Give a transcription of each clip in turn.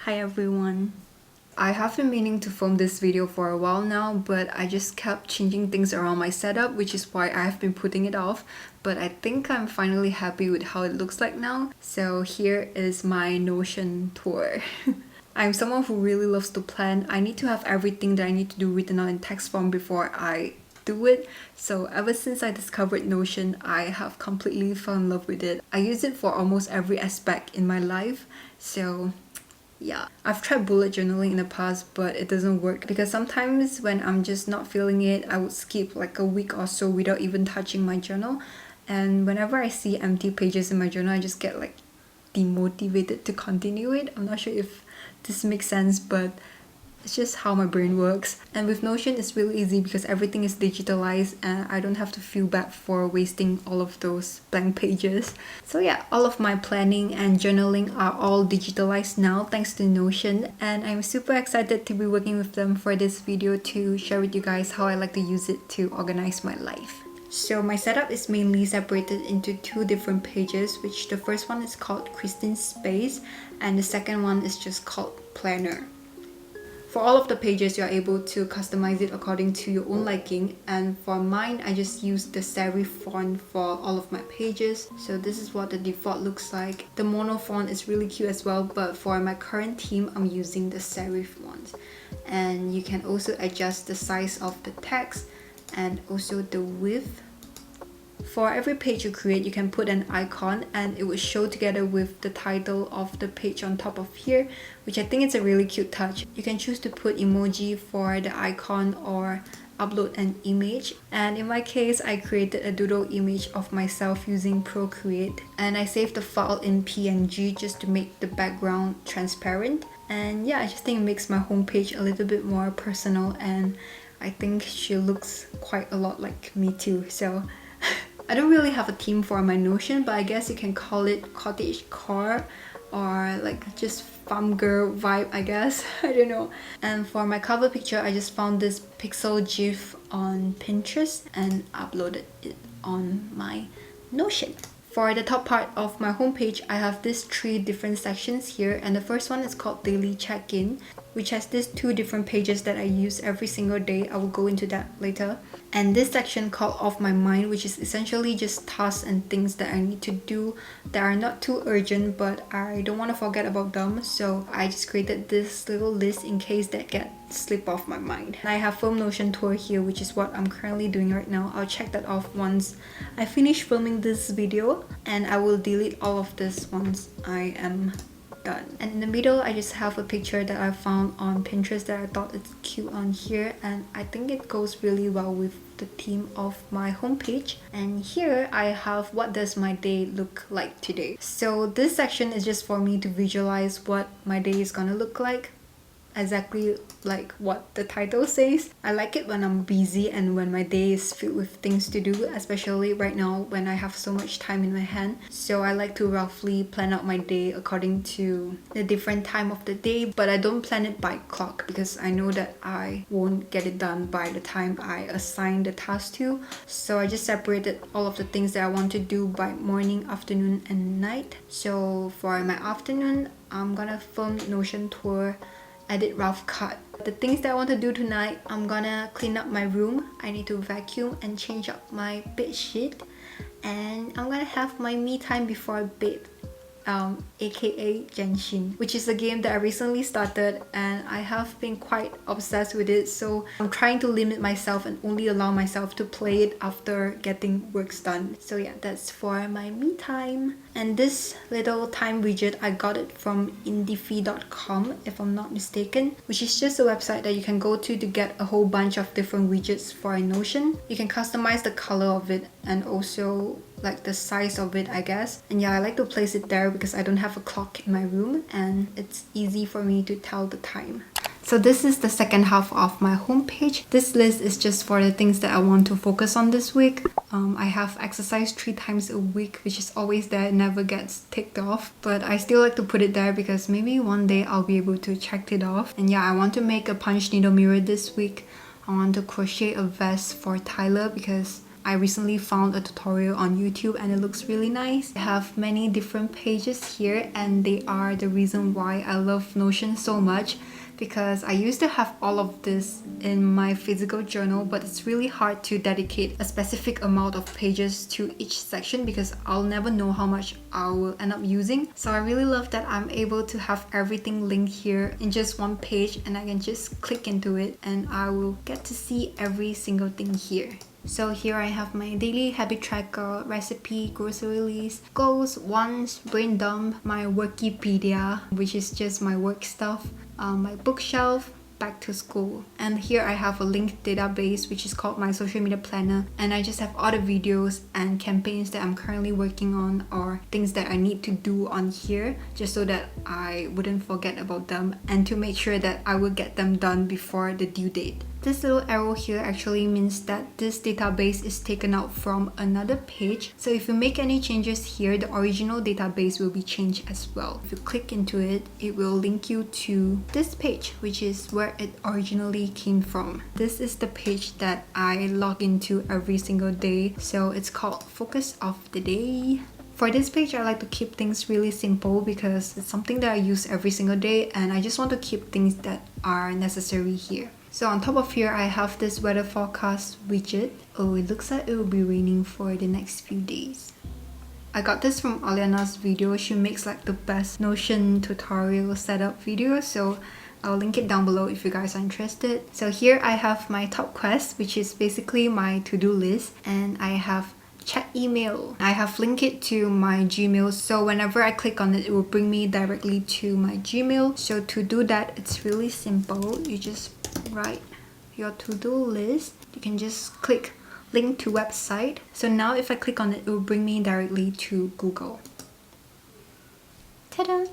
Hi everyone. I have been meaning to film this video for a while now, but I just kept changing things around my setup, which is why I have been putting it off. But I think I'm finally happy with how it looks like now. So here is my Notion tour. I'm someone who really loves to plan. I need to have everything that I need to do written out in text form before I do it. So ever since I discovered Notion, I have completely fallen in love with it. I use it for almost every aspect in my life. So yeah, I've tried bullet journaling in the past, but it doesn't work because sometimes when I'm just not feeling it, I would skip like a week or so without even touching my journal. And whenever I see empty pages in my journal, I just get like demotivated to continue it. I'm not sure if this makes sense, but it's just how my brain works. And with Notion, it's really easy because everything is digitalized and I don't have to feel bad for wasting all of those blank pages. So yeah, all of my planning and journaling are all digitalized now thanks to Notion, and I'm super excited to be working with them for this video to share with you guys how I like to use it to organize my life. So my setup is mainly separated into two different pages, which the first one is called Christine's Space and the second one is just called Planner. For all of the pages, you're able to customize it according to your own liking, and for mine, I just use the serif font for all of my pages. So this is what the default looks like. The mono font is really cute as well, but for my current theme, I'm using the serif font. And you can also adjust the size of the text and also the width. For every page you create, you can put an icon and it will show together with the title of the page on top of here, which I think is a really cute touch. You can choose to put emoji for the icon or upload an image, and in my case I created a doodle image of myself using Procreate, and I saved the file in PNG just to make the background transparent. And yeah, I just think it makes my homepage a little bit more personal, and I think she looks quite a lot like me too. So I don't really have a theme for my Notion, but I guess you can call it cottagecore or like just farm girl vibe, I guess. I don't know. And for my cover picture, I just found this pixel gif on Pinterest and uploaded it on my Notion. For the top part of my homepage, I have these three different sections here, and the first one is called Daily Check-in, which has these two different pages that I use every single day. I will go into that later. And this section called Off My Mind, which is essentially just tasks and things that I need to do that are not too urgent, but I don't want to forget about them. So I just created this little list in case that get slip off my mind. And I have Film Notion Tour here, which is what I'm currently doing right now. I'll check that off once I finish filming this video, and I will delete all of this once I am done. And in the middle, I just have a picture that I found on Pinterest that I thought it's cute on here, and I think it goes really well with the theme of my homepage. And here I have what does my day look like today. So this section is just for me to visualize what my day is gonna look like, exactly like what the title says. I like it when I'm busy and when my day is filled with things to do, especially right now when I have so much time in my hand. So I like to roughly plan out my day according to the different time of the day, but I don't plan it by clock because I know that I won't get it done by the time I assign the task to. So I just separated all of the things that I want to do by morning, afternoon and night. So for my afternoon, I'm gonna film Notion Tour, edit rough cut. The things that I want to do tonight, I'm gonna clean up my room. I need to vacuum and change up my bed sheet, and I'm gonna have my me time before bed, aka Genshin, which is a game that I recently started and I have been quite obsessed with it. So I'm trying to limit myself and only allow myself to play it after getting works done. So yeah, that's for my me time. And this little time widget, I got it from indiefee.com if I'm not mistaken, which is just a website that you can go to get a whole bunch of different widgets for a Notion. You can customize the color of it and also like the size of it, I guess. And yeah, I like to place it there because I don't have a clock in my room and it's easy for me to tell the time. So this is the second half of my homepage. This list is just for the things that I want to focus on this week. I have exercise 3 times a week, which is always there, it never gets ticked off. But I still like to put it there because maybe one day I'll be able to check it off. And yeah, I want to make a punch needle mirror this week. I want to crochet a vest for Tyler because I recently found a tutorial on YouTube and it looks really nice. I have many different pages here and they are the reason why I love Notion so much, because I used to have all of this in my physical journal, but it's really hard to dedicate a specific amount of pages to each section because I'll never know how much I will end up using. So I really love that I'm able to have everything linked here in just one page and I can just click into it and I will get to see every single thing here. So here I have my daily habit tracker, recipe, grocery list, goals, wants, brain dump, my Wikipedia, which is just my work stuff, my bookshelf, back to school. And here I have a linked database which is called my social media planner, and I just have all the videos and campaigns that I'm currently working on or things that I need to do on here, just so that I wouldn't forget about them and to make sure that I will get them done before the due date. This little arrow here actually means that this database is taken out from another page. So if you make any changes here, the original database will be changed as well. If you click into it, it will link you to this page, which is where it originally came from. This is the page that I log into every single day. So it's called Focus of the Day. For this page, I like to keep things really simple because it's something that I use every single day and I just want to keep things that are necessary here. So on top of here, I have this weather forecast widget. Oh, it looks like it will be raining for the next few days. I got this from Aliana's video. She makes like the best Notion tutorial setup video, so I'll link it down below if you guys are interested. So here I have my top quest, which is basically my to-do list, and I have check email. I have linked it to my Gmail, so whenever I click on it, it will bring me directly to my Gmail. So to do that, it's really simple. You just write your to-do list. You can just click link to website. So now if I click on it, it will bring me directly to Google. Ta-da!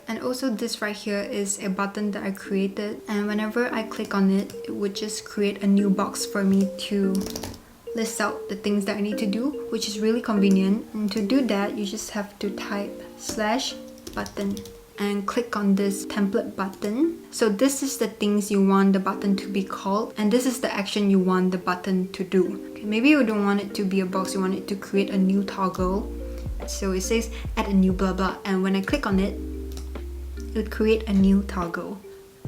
And also this right here is a button that I created, and whenever I click on it, it would just create a new box for me to list out the things that I need to do, which is really convenient. And to do that, you just have to type /button and click on this template button. So this is the things you want the button to be called, and this is the action you want the button to do. Okay, maybe you don't want it to be a box, you want it to create a new toggle. So it says add a new blah blah, and when I click on it, it would create a new toggle.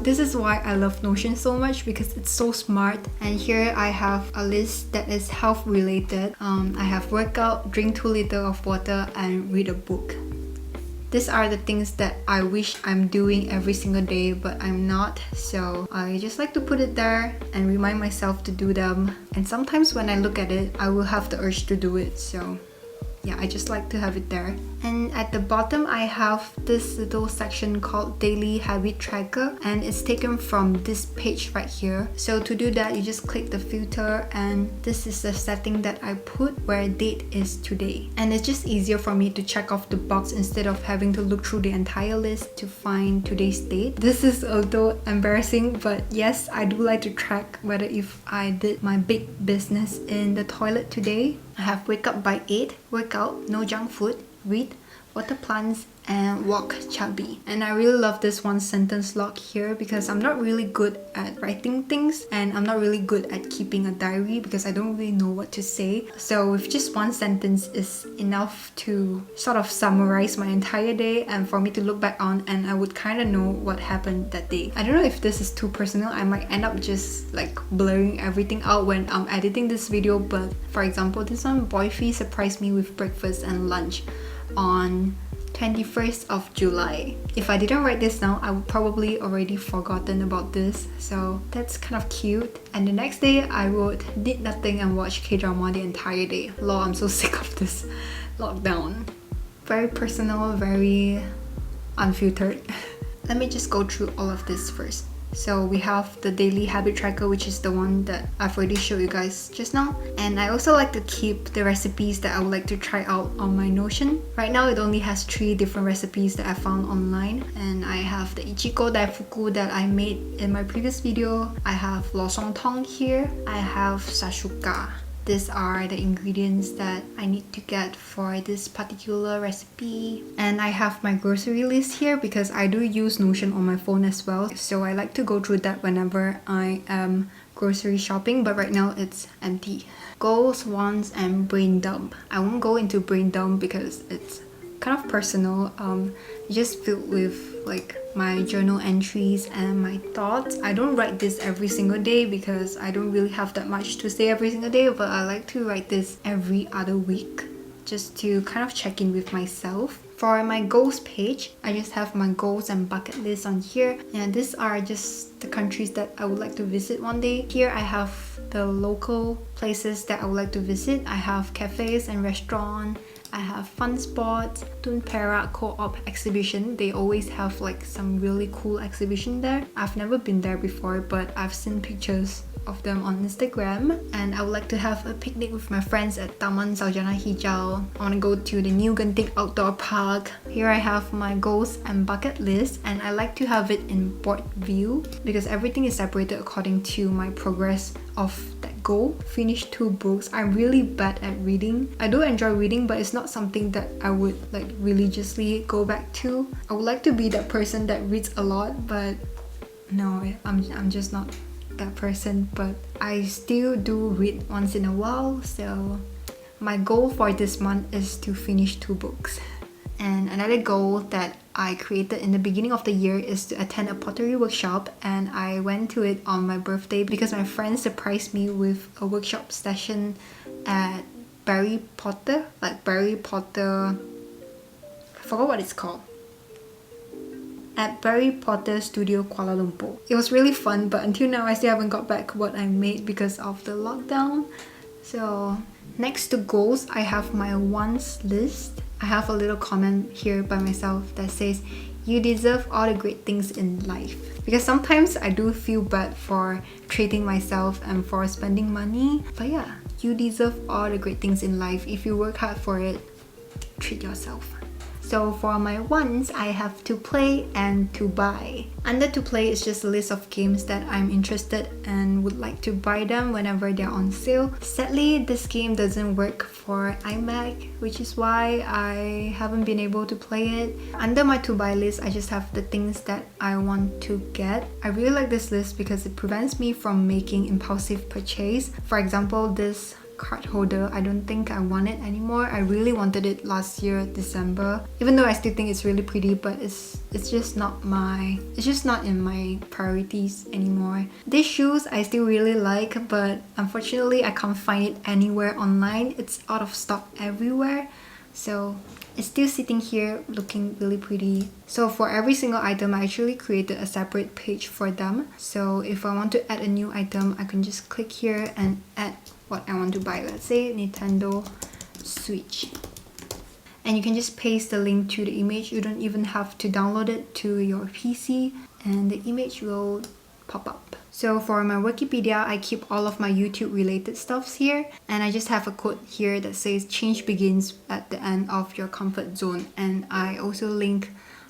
This is why I love Notion so much, because it's so smart. And here I have a list that is health related. I have workout, drink 2 liters of water, and read a book. These are the things that I wish I'm doing every single day, but I'm not. So I just like to put it there and remind myself to do them. And sometimes when I look at it, I will have the urge to do it. So yeah, I just like to have it there. And at the bottom, I have this little section called Daily Habit Tracker, and it's taken from this page right here. So to do that, you just click the filter, and this is the setting that I put where date is today. And it's just easier for me to check off the box instead of having to look through the entire list to find today's date. This is a little embarrassing, but yes, I do like to track whether if I did my big business in the toilet today. I have wake up by 8, workout, no junk food, read, water plants, and walk chubby. And I really love this one sentence log here because I'm not really good at writing things, and I'm not really good at keeping a diary because I don't really know what to say. So with just one sentence is enough to sort of summarize my entire day and for me to look back on, and I would kind of know what happened that day. I don't know if this is too personal. I might end up just like blurring everything out when I'm editing this video, but for example, this one, Boyfie surprised me with breakfast and lunch on 21st of July. If I didn't write this down, I would probably already forgotten about this. So that's kind of cute. And the next day, I would did nothing and watch K-drama the entire day. Lol, I'm so sick of this lockdown. Very personal, very unfiltered. Let me just go through all of this first. So we have the daily habit tracker, which is the one that I've already showed you guys just now. And I also like to keep the recipes that I would like to try out on my Notion. Right now it only has 3 different recipes that I found online. And I have the Ichigo Daifuku that I made in my previous video. I have Losong Tong here. I have Sashuka. These are the ingredients that I need to get for this particular recipe. And I have my grocery list here because I do use Notion on my phone as well. So I like to go through that whenever I am grocery shopping, but right now it's empty. Goals, wants, and brain dump. I won't go into brain dump because it's kind of personal. It's just filled with like my journal entries and my thoughts. I don't write this every single day because I don't really have that much to say every single day, but I like to write this every other week just to kind of check in with myself. For my goals page, I just have my goals and bucket list on here, and these are just the countries that I would like to visit one day. Here I have the local places that I would like to visit. I have cafes and restaurants. I have fun spots, Tun Perak Co-op exhibition. They always have like some really cool exhibition there. I've never been there before, but I've seen pictures of them on Instagram. And I would like to have a picnic with my friends at Taman Sarjana Hijau. I want to go to the New Genting Outdoor Park. Here I have my goals and bucket list, and I like to have it in board view because everything is separated according to my progress of that goal. Finish 2 books. I'm really bad at reading. I do enjoy reading, but it's not something that I would like religiously go back to. I would like to be that person that reads a lot, but no, I'm just not that person. But I still do read once in a while, so my goal for this month is to finish 2 books. And another goal that I created in the beginning of the year is to attend a pottery workshop, and I went to it on my birthday because my friend surprised me with a workshop session at Barry Potter, I forgot what it's called, at Barry Potter Studio Kuala Lumpur. It was really fun, but until now I still haven't got back what I made because of the lockdown. So next to goals, I have my wants list. I have a little comment here by myself that says, you deserve all the great things in life. Because sometimes I do feel bad for treating myself and for spending money. But yeah, you deserve all the great things in life. If you work hard for it, treat yourself. So for my wants, I have to play and to buy. Under to play is just a list of games that I'm interested and would like to buy them whenever they're on sale. Sadly, this game doesn't work for iMac, which is why I haven't been able to play it. Under my to buy list, I just have the things that I want to get. I really like this list because it prevents me from making impulsive purchase. For example, this card holder, I don't think I want it anymore. I really wanted it last year, December. Even though I still think it's really pretty, but it's just not in my priorities anymore. These shoes I still really like, but unfortunately I can't find it anywhere online. It's out of stock everywhere. So it's still sitting here looking really pretty. So for every single item, I actually created a separate page for them. So if I want to add a new item, I can just click here and add what I want to buy. Let's say Nintendo Switch. And you can just paste the link to the image. You don't even have to download it to your PC and the image will pop up. So for my Wikipedia, I keep all of my YouTube related stuffs here, and I just have a quote here that says change begins at the end of your comfort zone. And I also link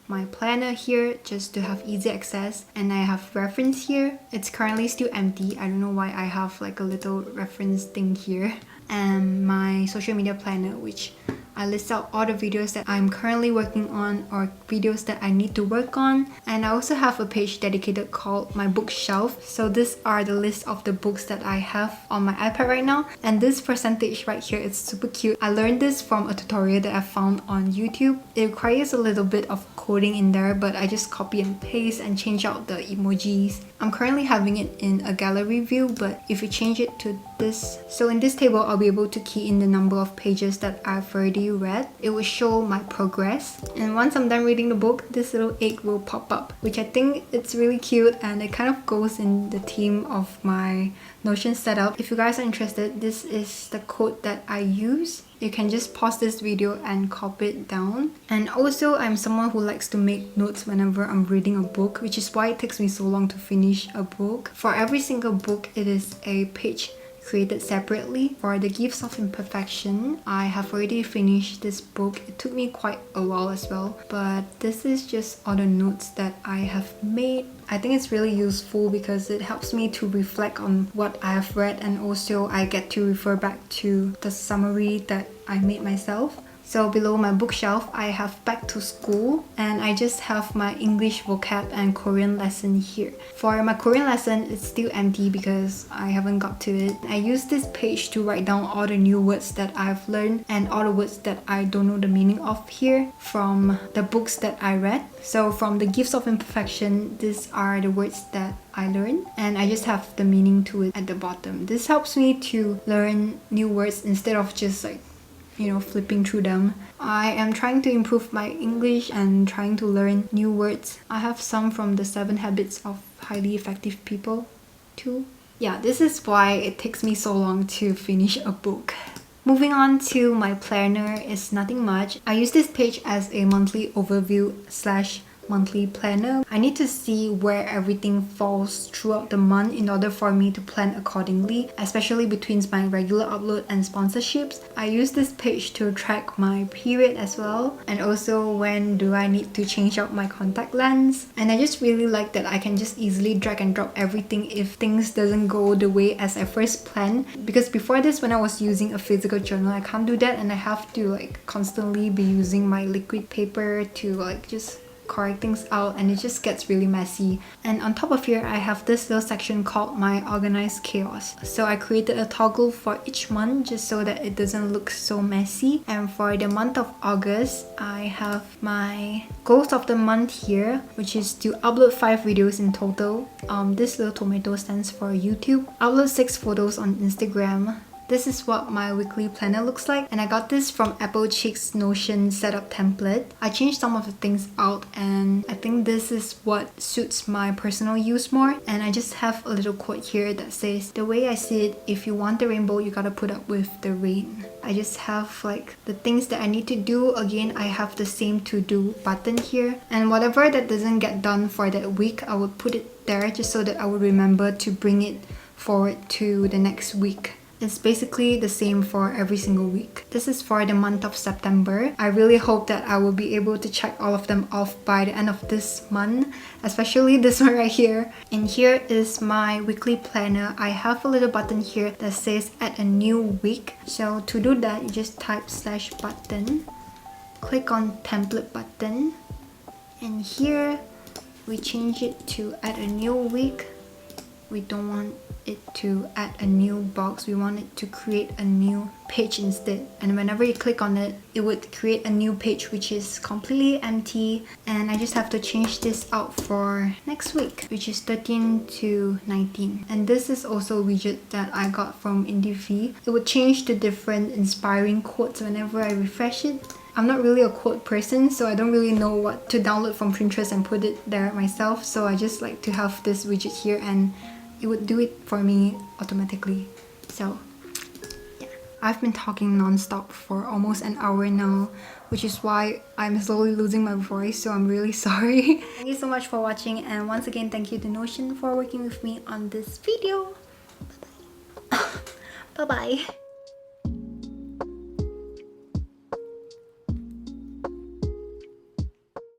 my planner here just to have easy access, and I have reference here. It's currently still empty. I don't know why I have like a little reference thing here. And my social media planner, which I list out all the videos that I'm currently working on or videos that I need to work on. And I also have a page dedicated called my bookshelf. So these are the list of the books that I have on my iPad right now. And this percentage right here is super cute. I learned this from a tutorial that I found on YouTube. It requires a little bit of coding in there, but I just copy and paste and change out the emojis. I'm currently having it in a gallery view, but if you change it to this, so in this table I'll be able to key in the number of pages that I've already read. It will show my progress, and once I'm done reading the book, this little egg will pop up, which I think it's really cute, and it kind of goes in the theme of my Notion setup. If you guys are interested, this is the code that I use. You can just pause this video and copy it down. And also, I'm someone who likes to make notes whenever I'm reading a book, which is why it takes me so long to finish a book. For every single book, it is a page created separately. For The Gifts of Imperfection, I have already finished this book. It took me quite a while as well, but this is just all the notes that I have made. I think it's really useful because it helps me to reflect on what I have read, and also I get to refer back to the summary that I made myself. So below my bookshelf, I have Back to School, and I just have my English vocab and Korean lesson here. For my Korean lesson, it's still empty because I haven't got to it. I use this page to write down all the new words that I've learned and all the words that I don't know the meaning of here from the books that I read. So from the Gifts of Imperfection, these are the words that I learned, and I just have the meaning to it at the bottom. This helps me to learn new words instead of just like, flipping through them. I am trying to improve my English and trying to learn new words. I have some from the 7 Habits of Highly Effective People too. Yeah, this is why it takes me so long to finish a book. Moving on to my planner is nothing much. I use this page as a monthly overview / monthly planner. I need to see where everything falls throughout the month in order for me to plan accordingly, especially between my regular upload and sponsorships. I use this page to track my period as well, and also when do I need to change out my contact lens. And I just really like that I can just easily drag and drop everything if things doesn't go the way as I first planned, because before this, when I was using a physical journal, I can't do that, and I have to constantly be using my liquid paper to just correct things out, and it just gets really messy. And on top of here, I have this little section called my Organize Chaos. So I created a toggle for each month just so that it doesn't look so messy. And for the month of August, I have my goals of the month here, which is to upload 5 videos in total. This little tomato stands for YouTube. Upload 6 photos on Instagram. This is what my weekly planner looks like, and I got this from Apple Chick's Notion setup template. I changed some of the things out, and I think this is what suits my personal use more. And I just have a little quote here that says, "The way I see it, if you want the rainbow, you gotta put up with the rain." I just have the things that I need to do. Again, I have the same to do button here, and whatever that doesn't get done for that week, I would put it there just so that I would remember to bring it forward to the next week. It's basically the same for every single week. This is for the month of September. I really hope that I will be able to check all of them off by the end of this month, especially this one right here. And here is my weekly planner. I have a little button here that says add a new week. So to do that, you just type /button, click on template button, and here we change it to add a new week. We don't want it to add a new box, we want it to create a new page instead. And whenever you click on it, it would create a new page which is completely empty. And I just have to change this out for next week, which is 13 to 19. And this is also a widget that I got from IndieV. It would change to different inspiring quotes whenever I refresh it. I'm not really a quote person, so I don't really know what to download from Pinterest and put it there myself. So I just like to have this widget here, and it would do it for me automatically. So yeah, I've been talking non-stop for almost an hour now, which is why I'm slowly losing my voice, so I'm really sorry. Thank you so much for watching, and once again, thank you to Notion for working with me on this video. Bye bye.